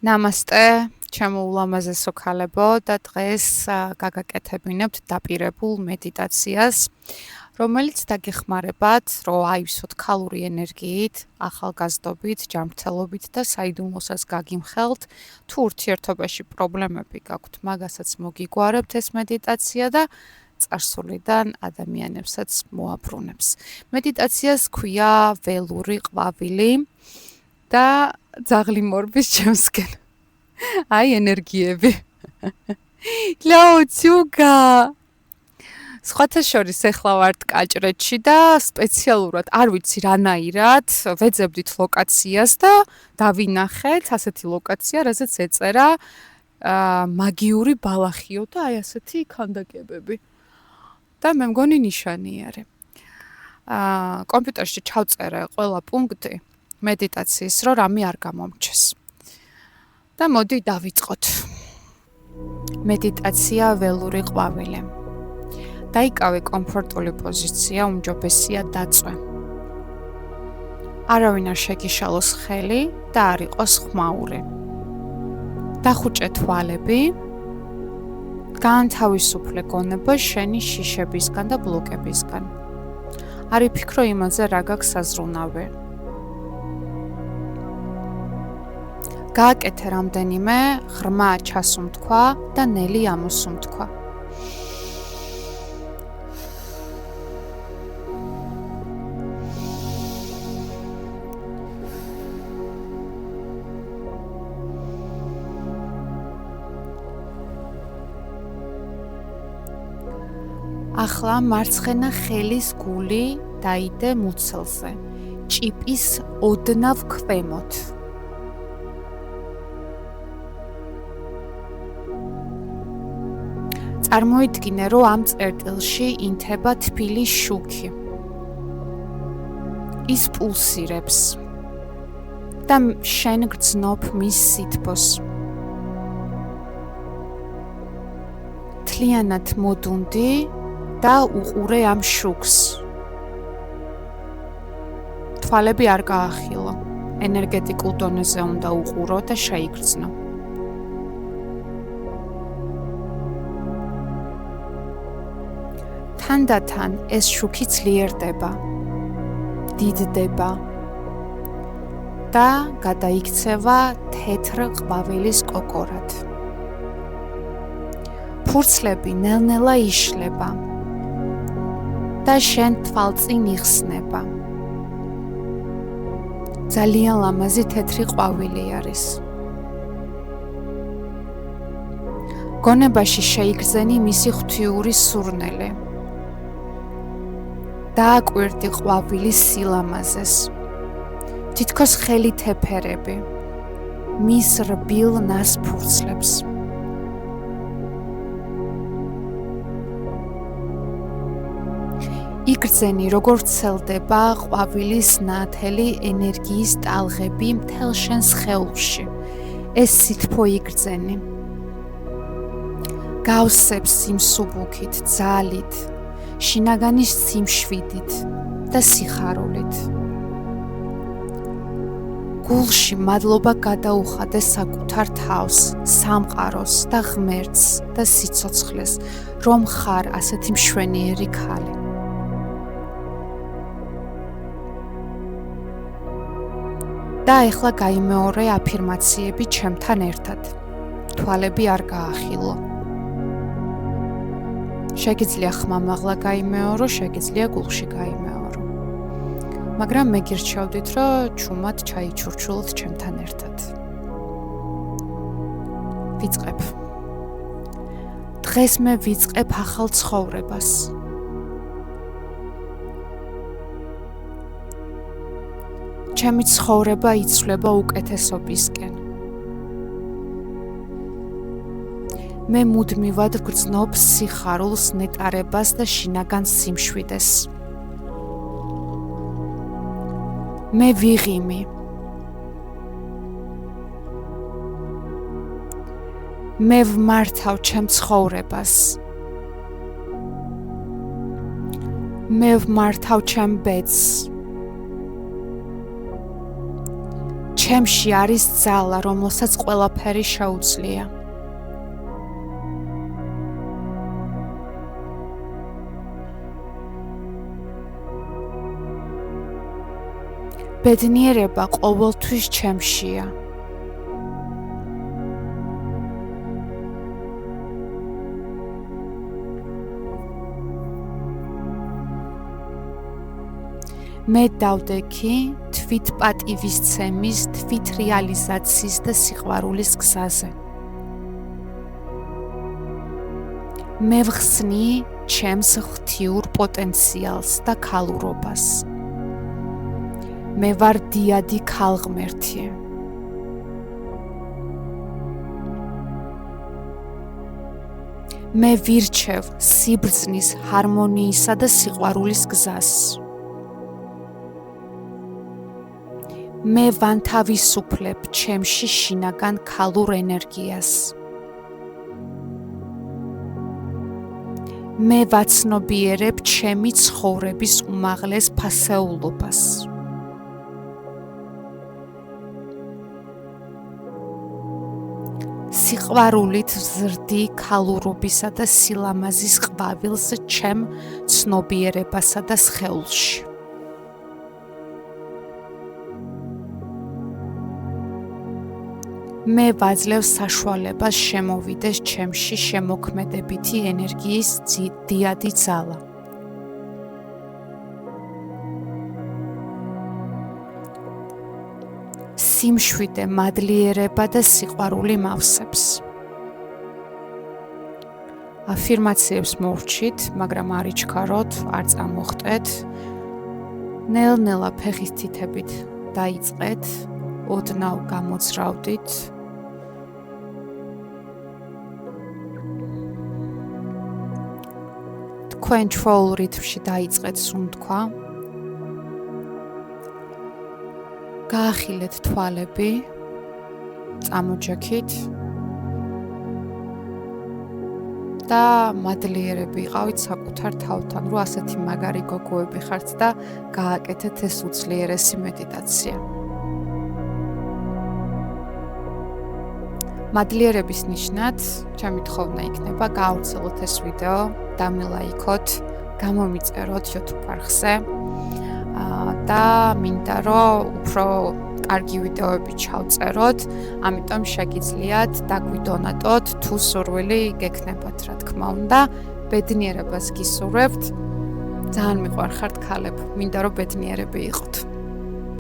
ნამასტე, ჩემო ულამაზესო ქალებო და დღეს გაგაკეთებინებთ დაპირებულ მედიტაციას, რომელიც დაგეხმარებათ, რომ აივსოთ ქალური ენერგიით, ახალგაზრდობით, ჯანმრთელობით და საიდუმლოსაც გაგიმხელთ. თუ ურთიერთობაში პრობლემები გაქვთ, მაგასაც მოგიგვარებთ ეს მედიტაცია და წარსულიდან ადამიანებსაც მოაბრუნებს. მედიტაციას ქვია ველური ყვავილი და ძაღლი მორბის ჩემსკენ. აი ენერგიები. ლაუცუგა. სხვათა შორის ეხლა ვართ კაჭრეთში და სპეციალურად არ ვიცი რანაირად ვეძებდით ლოკაციას და დავინახეთ ასეთი ლოკაცია, რაზეც ეწერა მაგიური ბალახიო და აი ასეთი ქანდაკებები. და მე მგონი ნიშანი არის. კომპიუტერში ჩავწერე ყველა პუნქტი მედიტაციის, რომ რამე არ გამომჩეს. და მოდი დავიწყოთ. მედიტაცია ველური ყვავილი. დაიკავე კომფორტული პოზიცია, უმჯობესია დაწვე. არავინ არ შეგიშალოს ხელი და არ იყოს ხმაური. დახუჭე თვალები. განთავისუფლე გონება შენი შიშებისგან და ბლოკებისგან. არ იფიქრო იმაზე, რა გაქვს საზრუნავი. გააკეთე რამდენიმე ღრმა ჩასუმთქვა და ნელი ამოსუმთქვა. ახლა მარცხენა ხელის გული დაიდე მუცელზე, ჭიპის ოდნავ ქვემოთ. წარმოიდგინე, რომ ამ წერტილში ინთება თბილი შუქი. ის პულსირებს და შენ გრძნობ მის სითბოს. მთლიანად მოდუნდი და უყურე ამ შუქს. თვალები არ გაახილო. ენერგეტიკულ დონეზე უნდა უყურო და შეიგრძნო. თანდათან ეს შუქი ძლიერდება, დიდდება და გადაიქცევა თეთრ ყვავილის კოკორად. ფურცლები ნელ-ნელა იშლება და შენ თვალწინ იხსნება. ძალიან ლამაზი თეთრი ყვავილი არის. გონებაში შეიგრძენი მისი ღვთიური სურნელი. დააკვირდი ყვავილის სილამაზეს. თითქოს ხელით ეფერები მის რბილ ნასფურცლებს. იგრძენი, როგორ ვრცელდება ყვავილის ნათელი ენერგიის ტალღები მთელ შენ სხეულში. ეს სითბო იგრძენი. გავსებს სიმსუბუქით, ძალით, შინაგანის სიმშვიდით და სიხარულით. გულში მადლობა გადაუხადე საკუთარ თავს, სამყაროს და ღმერთს და სიცოცხლეს, რომ ხარ ასეთი მშვენიერი ქალი. და ეხლა გაიმეორე აფირმაციები ჩემთან ერთად. თვალები არ გაახილო. შეგიძლია ხმამაღლა გაიმეორო, შეგიძლია გულში გაიმეორო. მაგრამ მე გირჩევდით, რომ ჩუმად ჩაიჩურჩულოთ ჩემთან ერთად. ვიწყებ. დღეს მე ვიწყებ ახალ ცხოვრებას. ჩემი ცხოვრება იცვლება უკეთესობისკენ. მე მუდმივად გრძნობ სიხარულს, ნეტარებას და შინაგან სიმშვიდეს. მე ვიღიმი. მე ვმართავ ჩემ ცხოვრებას. მე ვმართავ ჩემ ბედს. ჩემში არის ძალა, რომელსაც ყველაფერი შეუძლია. ბედნიერება ყოველთვის ჩემშია. მე დავდექი თვითპატივისცემის, თვითრეალიზაციის და სიყვარულის გზაზე. მე ვხსნი ჩემს ღვთიურ პოტენციალს და ქალურობას. მე ვარ დიადი ქალღმერთი. მე ვირჩევ სიბრძნის, ჰარმონიისა და სიყვარულის გზას. მე ვანთავისუფლებ ჩემში შინაგან ქალურ ენერგიას. მე ვაცნობიერებ ჩემი ცხოვრების უმაღლეს ფასეულობას. სიყვარულით ვზრდი ქალურობისა და სილამაზის ყვავილს ჩემ ცნობიერებასა და სხეულში. მე ვაძლევ საშუალებას შემოვიდეს ჩემში შემოქმედებითი ენერგიის დიადი ძალა. სიმშვიდე, მადლიერება და სიყვარული მავსებს. აფირმაციებს მოვჭით, მაგრამ არ იჩქაროთ, არ წამოხტეთ. ნელ-ნელა ფეხის თითებით დაიწყეთ, ოდნავ გამოძრავდით. თქვენ ჩვეულ რითმში დაიწყეთ სუნთქვა. გაახილეთ თვალები, წამოჯექით და მადლიერები იყავით საკუთარ თავთან, რომ ასეთი მაგარი გოგოები ხართ და გააკეთეთ ეს უძლიერესი მედიტაცია. მადლიერების ნიშნად, ჩემი თხოვნა იქნება, გაავრცელოთ ეს ვიდეო, დამილაიქოთ, გამომიწეროთ YouTube არხზე. და მინდა რომ უფრო კარგი ვიდეოები ჩავწეროთ, ამიტომ შეგიძლიათ დაგვიდონატოთ, თუ სურვილი გექნებათ, რა თქმა უნდა, ბედნიერებას გისურვებთ. ძალიან მიყვარხართ ქალებ, მინდა რომ ბედნიერები იყოთ.